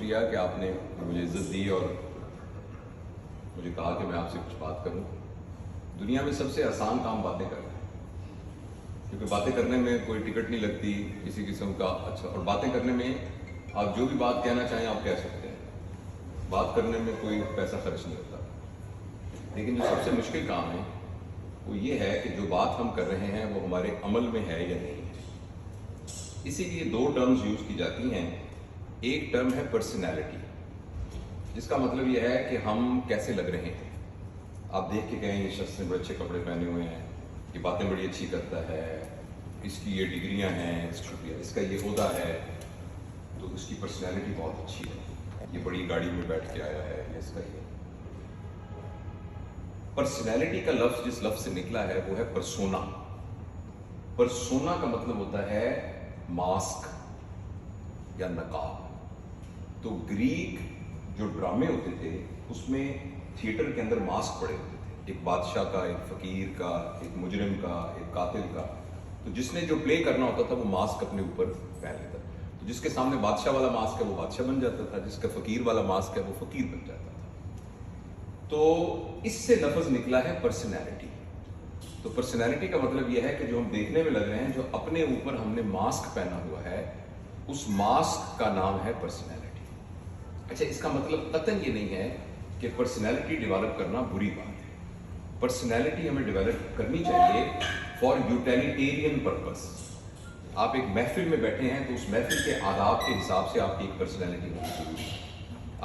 شکریہ کہ آپ نے مجھے عزت دی اور مجھے کہا کہ میں آپ سے کچھ بات کروں. دنیا میں سب سے آسان کام باتیں کرنا ہے، کیونکہ باتیں کرنے میں کوئی ٹکٹ نہیں لگتی کسی قسم کا. اچھا، اور باتیں کرنے میں آپ جو بھی بات کہنا چاہیں آپ کہہ سکتے ہیں. بات کرنے میں کوئی پیسہ خرچ نہیں ہوتا. لیکن جو سب سے مشکل کام ہے وہ یہ ہے کہ جو بات ہم کر رہے ہیں وہ ہمارے عمل میں ہے یا نہیں ہے. اسی لیے دو ٹرمز یوز کی جاتی ہیں. ایک ٹرم ہے پرسنالٹی، جس کا مطلب یہ ہے کہ ہم کیسے لگ رہے ہیں. آپ دیکھ کے کہیں یہ شخص نے بڑے اچھے کپڑے پہنے ہوئے ہیں، یہ باتیں بڑی اچھی کرتا ہے، اس کی یہ ڈگریاں ہیں، اس کا یہ عہدہ ہے، تو اس کی پرسنالٹی بہت اچھی ہے، یہ بڑی گاڑی میں بیٹھ کے آیا ہے، اس کا یہ. پرسنالٹی کا لفظ جس لفظ سے نکلا ہے وہ ہے پرسونا. پرسونا کا مطلب ہوتا ہے ماسک یا نقاب. تو گریک جو ڈرامے ہوتے تھے اس میں تھیٹر کے اندر ماسک پڑے ہوتے تھے، ایک بادشاہ کا، ایک فقیر کا، ایک مجرم کا، ایک قاتل کا. تو جس نے جو پلے کرنا ہوتا تھا وہ ماسک اپنے اوپر پہن لیتا. تو جس کے سامنے بادشاہ والا ماسک ہے وہ بادشاہ بن جاتا تھا، جس کا فقیر والا ماسک ہے وہ فقیر بن جاتا تھا. تو اس سے لفظ نکلا ہے پرسنالٹی. تو پرسنالٹی کا مطلب یہ ہے کہ جو ہم دیکھنے میں لگ رہے ہیں، جو اپنے اوپر ہم نے ماسک پہنا ہوا ہے، اس ماسک کا نام ہے پرسنالٹی. اچھا، اس کا مطلب قطعاً یہ نہیں ہے کہ پرسنالٹی ڈیولپ کرنا بری بات ہے. پرسنالٹی ہمیں ڈیولپ کرنی چاہیے فار یوٹیلیٹیرین پرپس. آپ ایک محفل میں بیٹھے ہیں تو اس محفل کے آداب کے حساب سے آپ کی ایک پرسنالٹی ہونی ضروری ہے.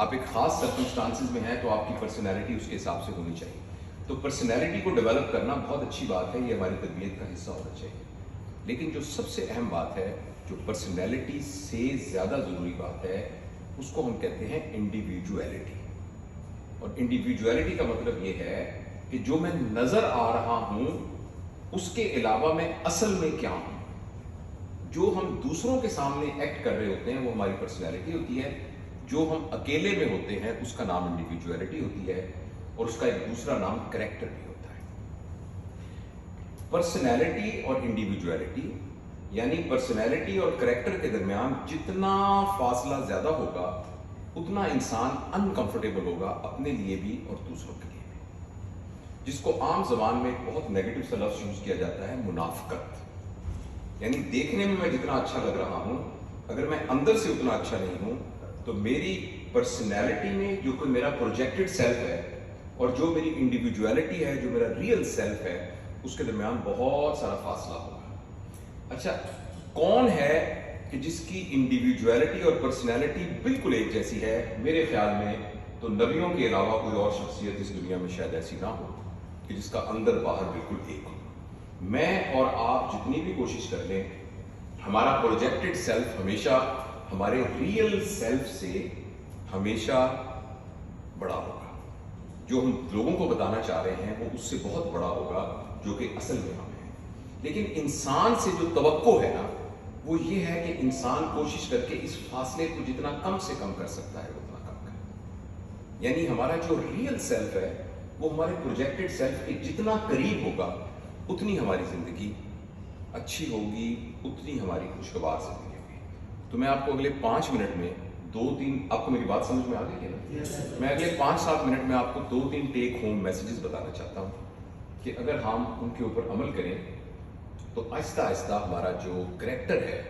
آپ ایک خاص سرکمسٹانسز میں ہیں تو آپ کی پرسنالٹی اس کے حساب سے ہونی چاہیے. تو پرسنالٹی کو ڈیولپ کرنا بہت اچھی بات ہے، یہ ہماری تربیت کا حصہ ہونا چاہیے. لیکن جو سب سے اہم بات ہے، جو پرسنالٹی سے زیادہ ضروری بات ہے، اس کو ہم کہتے ہیں انڈیویجویلٹی. اور انڈیویجویلٹی کا مطلب یہ ہے کہ جو میں نظر آ رہا ہوں اس کے علاوہ میں اصل میں کیا ہوں. جو ہم دوسروں کے سامنے ایکٹ کر رہے ہوتے ہیں وہ ہماری پرسنالٹی ہوتی ہے. جو ہم اکیلے میں ہوتے ہیں اس کا نام انڈیویجویلٹی ہوتی ہے، اور اس کا ایک دوسرا نام کریکٹر بھی ہوتا ہے. پرسنالٹی اور انڈیویجویلٹی یعنی پرسنالٹی اور کریکٹر کے درمیان جتنا فاصلہ زیادہ ہوگا اتنا انسان انکمفرٹیبل ہوگا اپنے لیے بھی اور دوسروں کے لیے بھی. جس کو عام زبان میں ایک بہت نیگیٹو سا لفظ یوز کیا جاتا ہے منافقت. یعنی دیکھنے میں جتنا اچھا لگ رہا ہوں، اگر میں اندر سے اتنا اچھا نہیں ہوں تو میری پرسنالٹی میں جو کوئی میرا پروجیکٹڈ سیلف ہے اور جو میری انڈیویجویلٹی ہے، جو میرا ریئل سیلف ہے، اس کے درمیان بہت سارا فاصلہ ہوگا. اچھا، کون ہے کہ جس کی انڈیویجویلٹی اور پرسنالٹی بالکل ایک جیسی ہے؟ میرے خیال میں تو نبیوں کے علاوہ کوئی اور شخصیت اس دنیا میں شاید ایسی نہ ہو کہ جس کا اندر باہر بالکل ایک ہو. میں اور آپ جتنی بھی کوشش کر لیں، ہمارا پروجیکٹڈ سیلف ہمیشہ ہمارے ریئل سیلف سے ہمیشہ بڑا ہوگا. جو ہم لوگوں کو بتانا چاہ رہے ہیں وہ اس سے بہت بڑا ہوگا جو کہ اصل میں ہم ہیں. لیکن انسان سے جو توقع ہے نا، وہ یہ ہے کہ انسان کوشش کر کے اس فاصلے کو جتنا کم سے کم کر سکتا ہے اتنا کم کرے. یعنی ہمارا جو ریئل سیلف ہے وہ ہمارے پروجیکٹڈ سیلف کے جتنا قریب ہوگا اتنی ہماری زندگی اچھی ہوگی، اتنی ہماری خوشگوار زندگی ہوگی. تو میں آپ کو اگلے 5 منٹ میں 2-3، آپ کو میری بات سمجھ میں آ گئی ہے نا؟ میں اگلے 5-7 منٹ میں آپ کو 2-3 ٹیک ہوم میسیجز بتانا چاہتا ہوں کہ اگر ہم ان کے اوپر عمل کریں تو آہستہ آہستہ ہمارا جو کریکٹر ہے،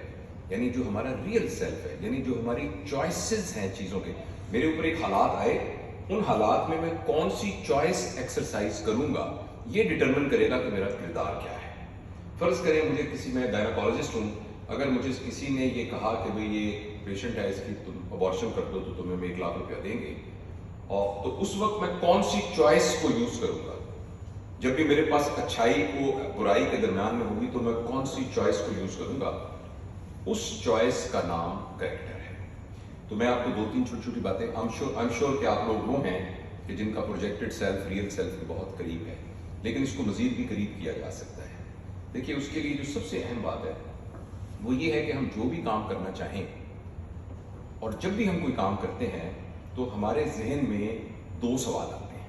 یعنی جو ہمارا ریئل سیلف ہے، یعنی جو ہماری چوائسز ہیں چیزوں کے. میرے اوپر ایک حالات آئے، ان حالات میں میں کون سی چوائس ایکسرسائز کروں گا یہ ڈٹرمن کرے گا کہ میرا کردار کیا ہے. فرض کریں مجھے میں گائناکالوجسٹ ہوں، اگر مجھے کسی نے یہ کہا کہ بھئی یہ پیشنٹ ہے، اس کی تم ابارشن کر دو تو تمہیں ہم 1 لاکھ روپیہ دیں گے، اور تو اس وقت میں کون سی چوائس کو یوز کروں گا؟ جب بھی میرے پاس اچھائی کو برائی کے درمیان میں ہوگی تو میں کون سی چوائس کو یوز کروں گا؟ اس چوائس کا نام کریکٹر ہے. تو میں آپ کو 2-3 چھوٹی چھوٹی باتیں، I'm sure کہ آپ لوگ وہ ہیں کہ جن کا پروجیکٹڈ سیلف ریئل سیلف کے بہت قریب ہے، لیکن اس کو مزید بھی قریب کیا جا سکتا ہے. دیکھیے، اس کے لیے جو سب سے اہم بات ہے وہ یہ ہے کہ ہم جو بھی کام کرنا چاہیں، اور جب بھی ہم کوئی کام کرتے ہیں تو ہمارے ذہن میں 2 سوال آتے ہیں.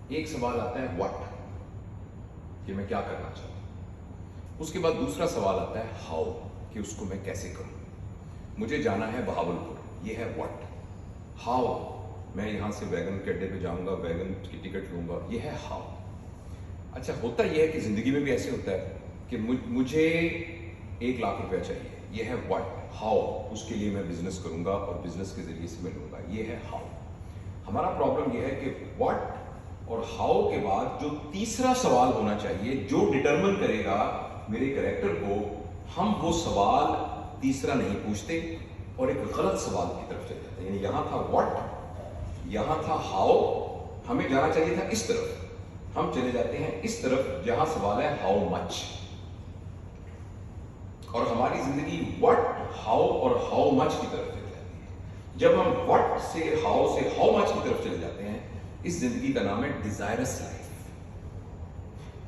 ایک سوال آتا ہے واٹ، کہ میں کیا کرنا چاہتا ہوں. اس کے بعد دوسرا سوال آتا ہے ہاؤ، کہ اس کو میں کیسے کروں. مجھے جانا ہے بہاولپور، یہ ہے واٹ. हाउ, मैं यहाँ से वैगन के अड्डे पे जाऊँगा, वैगन की टिकट लूँगा, ये है हाउ। अच्छा, होता यह है कि ज़िंदगी में भी ऐसे होता है कि मुझे 1 लाख रुपया चाहिए, ये है व्हाट। हाउ, उसके लिए मैं बिजनेस करूँगा और बिजनेस के ज़रिए से मैं लूँगा, ये है हाउ। हमारा प्रॉब्लम यह है कि व्हाट और हाउ के बाद जो तीसरा सवाल होना चाहिए जो डिटरमिन करेगा मेरे कैरेक्टर को, हम वो सवाल तीसरा नहीं पूछते और एक गलत सवाल की तरफ चले जाते हैं। यानी यहाँ था व्हाट, यहाँ था हाउ, हमें जाना चाहिए था इस तरफ, हम चले जाते हैं इस तरफ जहां सवाल है हाउ मच। और हमारी जिंदगी व्हाट, हाउ और हाउ मच की तरफ चली जाती है। जब हम व्हाट से हाउ मच की तरफ चले जाते हैं, इस जिंदगी का नाम है डिजायरस लाइफ।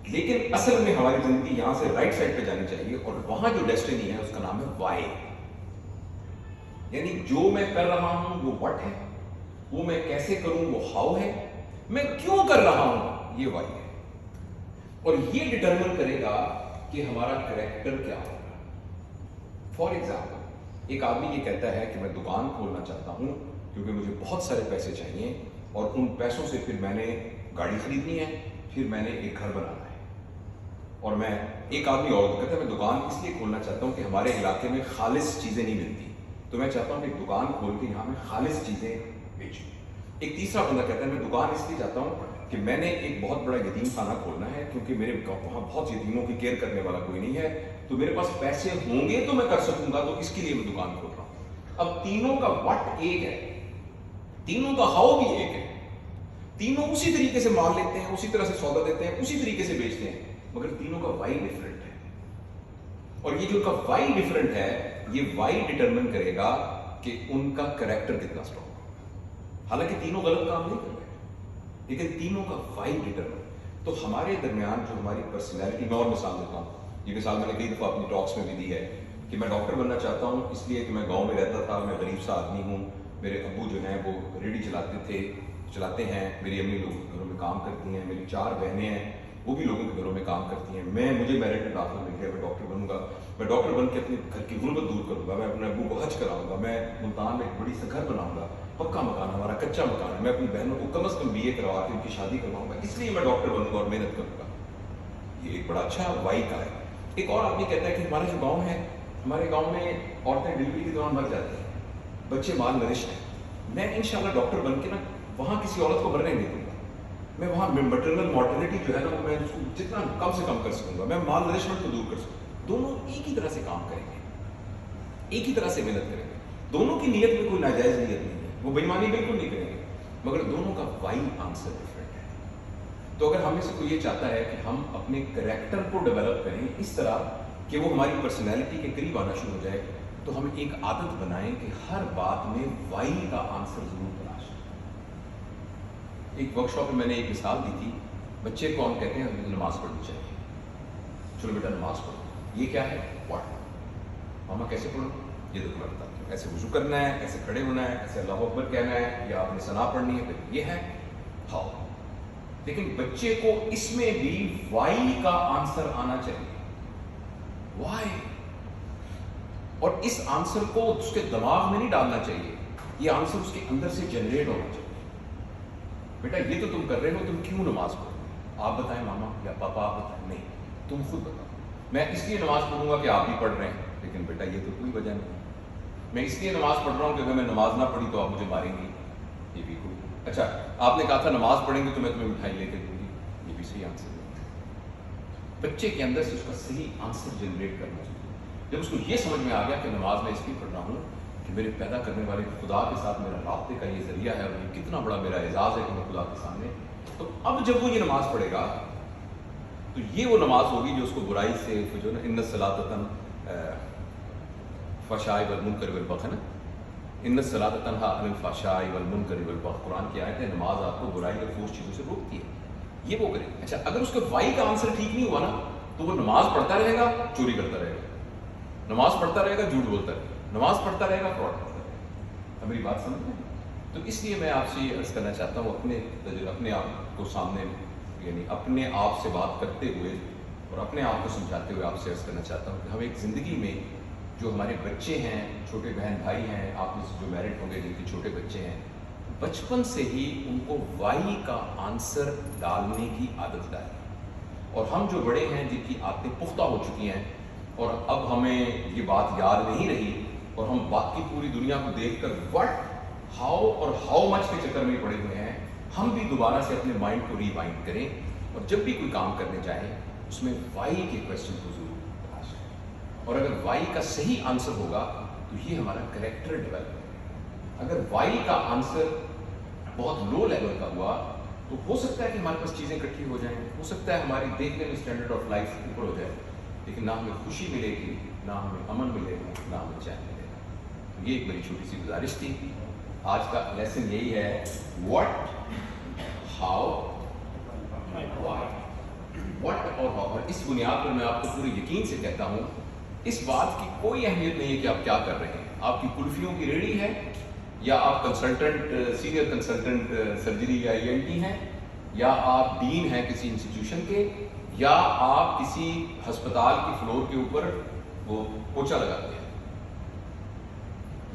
लेकिन असल में हमारी जिंदगी यहां से राइट साइड पे जानी चाहिए और वहां जो डेस्टिनी है उसका नाम है वाई। यानी जो मैं कर रहा हूं वो व्हाट है, वो मैं कैसे करूं वो हाउ है, मैं क्यों कर रहा हूं ये वाई है। और ये डिटरमिन करेगा कि हमारा कैरेक्टर क्या होगा। फॉर एग्जाम्पल, एक आदमी ये कहता है कि मैं दुकान खोलना चाहता हूं क्योंकि मुझे बहुत सारे पैसे चाहिए और उन पैसों से फिर मैंने गाड़ी खरीदनी है, फिर मैंने एक घर बनाना है। और मैं एक आदमी और कहता है मैं दुकान इसलिए खोलना चाहता हूं कि हमारे इलाके में खालिस चीजें नहीं मिलती, तो मैं चाहता हूं कि दुकान खोल के यहां मैं खालिस चीजें बेचूं। एक तीसरा बंदा कहता है मैं दुकान इसलिए चाहता हूं कि मैंने एक बहुत बड़ा यतीम खाना खोलना है क्योंकि मेरे वहां बहुत यतीमों की केयर करने वाला कोई नहीं है, तो मेरे पास पैसे होंगे तो मैं कर सकूंगा, तो इसके लिए मैं दुकान खोल रहा हूं। अब तीनों का व्हाट एक है, तीनों का हाउ भी एक है, तीनों उसी तरीके से माल लेते हैं, उसी तरह से सौदा देते हैं, उसी तरीके से बेचते हैं, मगर तीनों का वाई डिफरेंट है। और ये जो उनका वाई डिफरेंट है, ये वाई डिटरमिन करेगा कि उनका कैरेक्टर कितना स्ट्रॉन्ग है। हालांकि तीनों गलत काम नहीं कर रहे, लेकिन तीनों का वाई डिटरमिन। तो हमारे दरमियान जो हमारी पर्सनैलिटी, मैं और मिसाल देता हूँ, ये मिसाल मैंने कई दफ़ा अपनी टॉक्स में भी दी है कि मैं डॉक्टर बनना चाहता हूँ इसलिए कि मैं गांव में रहता था, मैं गरीब सा आदमी हूँ, मेरे अब्बू जो हैं वो रेडी चलाते हैं, मेरी अम्मी लोग घरों में काम करती हैं, मेरी 4 बहनें हैं वो भी लोगों के घरों में काम करती हैं। मुझे मेरिट में दाखिला मिल गया, मैं डॉक्टर बनूंगा, मैं डॉक्टर बन के अपने घर की गुर्बत दूर करूंगा, मैं अपने अब्बू को हज कराऊंगा, मैं मुल्तान में एक बड़ी सा घर बनाऊंगा, पक्का मकान, हमारा कच्चा मकान है, मैं अपनी बहनों को कम से कम BA करवा के उनकी शादी करवाऊंगा, इसलिए मैं डॉक्टर बनूंगा और मेहनत करूंगा। ये एक बड़ा अच्छा वाई का है। एक और आदमी कहता है कि हमारा जो गाँव है, हमारे गाँव में औरतें डिलीवरी के दौरान मर जाती हैं, बच्चे माल नरिश हैं, मैं इंशाल्लाह डॉक्टर बन के ना वहाँ किसी औरत को मरने नहीं दूंगा, मैं वहाँ मटरनल मॉर्टेलिटी जो है ना मैं उसको जितना कम से कम कर सकूंगा, मैं माल नरिशमेंट को दूर कर सकूंगा। दोनों एक ही तरह से काम करेंगे, एक ही तरह से मेहनत करेंगे, दोनों की नीयत में कोई नाजायज नीयत नहीं है, वो बेईमानी बिल्कुल नहीं करेंगे, मगर दोनों का वाई आंसर डिफरेंट है। तो अगर हमें से कोई ये चाहता है कि हम अपने कैरेक्टर को डेवलप करें इस तरह कि वो हमारी पर्सनैलिटी के करीब आना शुरू हो जाए, तो हम एक आदत बनाएं कि हर बात में वाई का आंसर जरूर तलाश करें। एक वर्कशॉप में मैंने एक मिसाल दी थी, बच्चे को हम कहते हैं नमाज पढ़नी चाहिए, चलो बेटा नमाज पढ़ो, ये क्या है व्हाट, मामा कैसे पढ़ो, ये तो तुम्हें बताता हूँ, ऐसे वुजू करना है, ऐसे खड़े होना है, ऐसे अल्लाह अकबर कहना है, या आपने सना पढ़नी है, फिर ये है हाउ। लेकिन बच्चे को इसमें भी वाई का आंसर आना चाहिए, वाई, और इस आंसर को उसके दिमाग में नहीं डालना चाहिए, ये आंसर उसके अंदर से जनरेट होना चाहिए। बेटा ये तो तुम कर रहे हो, तुम क्यों नमाज पढ़ो, आप बताएं मामा या पापा, आप बताएं, नहीं तुम खुद बताओ। मैं इसलिए नमाज पढ़ूंगा कि आप भी पढ़ रहे हैं, लेकिन बेटा ये तो कोई वजह नहीं। मैं इसलिए नमाज पढ़ रहा हूँ कि अगर मैं नमाज ना पढ़ी तो आप मुझे मारेंगी, ये भी कोई। अच्छा आपने कहा था नमाज पढ़ेंगे तो मैं तुम्हें मिठाई लेके दूंगी, ये भी सही आंसर नहीं। बच्चे के अंदर से उसका सही आंसर जनरेट करना चाहिए। जब उसको ये समझ में आ गया कि नमाज में इसलिए पढ़ रहा हूँ कि मेरे पैदा करने वाले खुदा के साथ मेरा राब्ते का ये जरिया है और ये कितना बड़ा मेरा एजाज है कि मैं खुदा के सामने, तो अब जब वो ये नमाज पढ़ेगा तो ये वो नमाज होगी जो उसको बुराई से, जो ना इन्नस सलातन फशाई वल मुनकर वल बग़य है ना, इन्नस सलातन हा अनिल फशाई वल मुनकर वल बग़य, कुरान की आयत है, नमाज आपको बुराई और फूस चीज़ों से रोकती है, ये वो करे। अच्छा अगर उसके वाई का आंसर ठीक नहीं हुआ ना, तो वो नमाज पढ़ता रहेगा, चोरी करता रहेगा, नमाज पढ़ता रहेगा, झूठ बोलता रहेगा, नमाज पढ़ता रहेगा, फ्रॉड करता रहेगा। अब मेरी बात समझ में? तो इसलिए मैं आपसे ये अर्ज करना चाहता हूँ, अपने आप को सामने, यानी अपने आप से बात करते हुए और अपने आप को समझाते हुए आपसे अर्ज करना चाहता हूँ कि हम एक ज़िंदगी में जो हमारे बच्चे हैं, छोटे बहन भाई हैं, आप में से जो मैरिड होंगे जिनके छोटे बच्चे हैं, बचपन से ही उनको वाई का आंसर डालने की आदत डाली। और हम जो बड़े हैं जिनकी आदतें पुख्ता हो चुकी हैं और अब हमें ये बात याद नहीं रही और हम बाकी पूरी दुनिया को देखकर व्हाट, हाउ और हाउ मच के चक्कर में पड़े हुए हैं, हम भी दोबारा से अपने माइंड को रिवाइंड करें और जब भी कोई काम करने जाएं उसमें वाई के क्वेश्चन को जरूर तलाश करें। और अगर वाई का सही आंसर होगा तो ये हमारा कैरेक्टर डेवलप है। अगर वाई का आंसर बहुत लो लेवल का हुआ तो हो सकता है कि हमारे पास चीज़ें इकट्ठी हो जाएं, हो सकता है हमारी देखने में स्टैंडर्ड ऑफ लाइफ ऊपर हो जाए, लेकिन ना हमें खुशी मिलेगी, ना हमें अमन मिलेगा, ना हमें चैन मिलेगा। तो ये एक बड़ी छोटी सी गुजारिश थी। आज का लेसन यही है, व्हाट, हाउ, व्हाई। व्हाट और हाउ, और इस बुनियाद पर मैं आपको पूरे यकीन से कहता हूँ, इस बात की कोई अहमियत नहीं है कि आप क्या कर रहे हैं। आपकी कुल्फियों की रेडी है, या आप कंसल्टेंट, सीनियर कंसल्टेंट सर्जरी या ENT हैं, या आप डीन हैं किसी इंस्टीट्यूशन के, या आप किसी अस्पताल की फ्लोर के ऊपर वो पोछा लगाते हैं,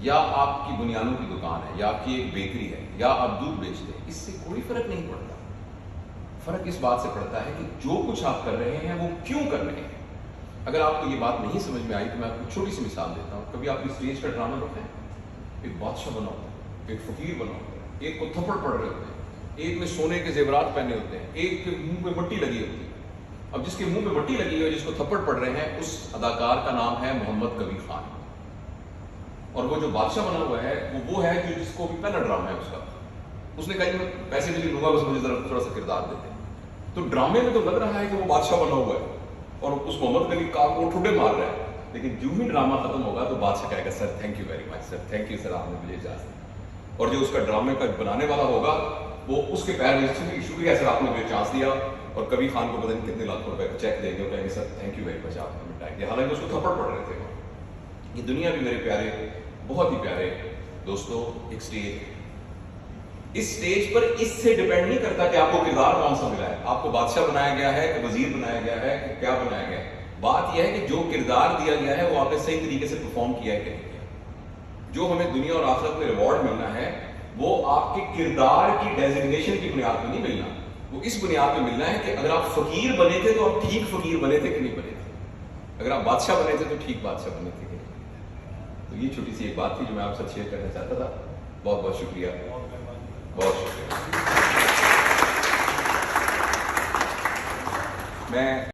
या आपकी बुनियानों की दुकान है, या आपकी एक बेकरी है, या आप दूध बेचते हैं, इससे कोई फर्क नहीं पड़ता। फर्क इस बात से पड़ता है कि जो कुछ आप कर रहे हैं वो क्यों कर रहे हैं। अगर आपको ये बात नहीं समझ में आई तो मैं आपको छोटी सी मिसाल देता हूँ। कभी आपने स्टेज का ड्रामा देखा है? एक बादशाह बना होता है, एक फकीर बना होता है, एक को थप्पड़ पड़ रहे होते हैं, एक में सोने के जेवरात पहने होते हैं, एक के मुंह पे मट्टी लगी होती है। अब जिसके मुंह पे मट्टी लगी है, जिसको थप्पड़ पड़ रहे हैं, उस अदाकार का नाम है मोहम्मद कबीर खान। और वो जो बादशाह बना हुआ है वो है जो जिसको भी पहला ड्रामा है उसका, उसने कहा कि मैं पैसे भी लूंगा, बस मुझे जरा थोड़ा सा किरदार देते हैं। तो ड्रामे में तो लग रहा है कि वो बादशाह बना हुआ है और उस मोहम्मद कबीर खान को ठुड्डे मार रहा है, लेकिन जो ही ड्रामा खत्म होगा तो बादशाह कहेगा, sir thank you very much, sir thank you sir, आपने मुझे इजाजत। और जो उसका ड्रामे का बनाने वाला होगा वो उसके पैर में शुक्रिया सर, आपने मुझे चांस दिया, और कबीर खान को पता नहीं कितने लाखों रुपए का चेक देंगे और कहेंगे sir thank you very much, आपने मिटाया दिया, हालांकि उसको थप्पड़ पड़ रहे थे। ये दुनिया भी मेरे प्यारे, बहुत ही प्यारे दोस्तों, एक स्टेज, इस स्टेज पर इससे डिपेंड नहीं करता कि आपको किरदार कौन सा मिला है, आपको बादशाह बनाया गया है कि वजीर बनाया गया है कि क्या बनाया गया है। बात यह है कि जो किरदार दिया गया है वो आपने सही तरीके से परफॉर्म किया है कि नहीं किया। जो हमें दुनिया और आखिरत में रिवॉर्ड मिलना है वो आपके किरदार की डेजिग्नेशन की बुनियाद पर नहीं मिलना, वो इस बुनियाद पे मिलना है कि अगर आप फकीर बने थे तो आप ठीक फकीर बने थे कि नहीं बने थे, अगर आप बादशाह बने थे तो ठीक बादशाह बने थे कि नहीं। तो ये छोटी सी एक बात थी जो मैं आपसे शेयर करना चाहता था। बहुत बहुत शुक्रिया, बहुत शुक्रिया। मैं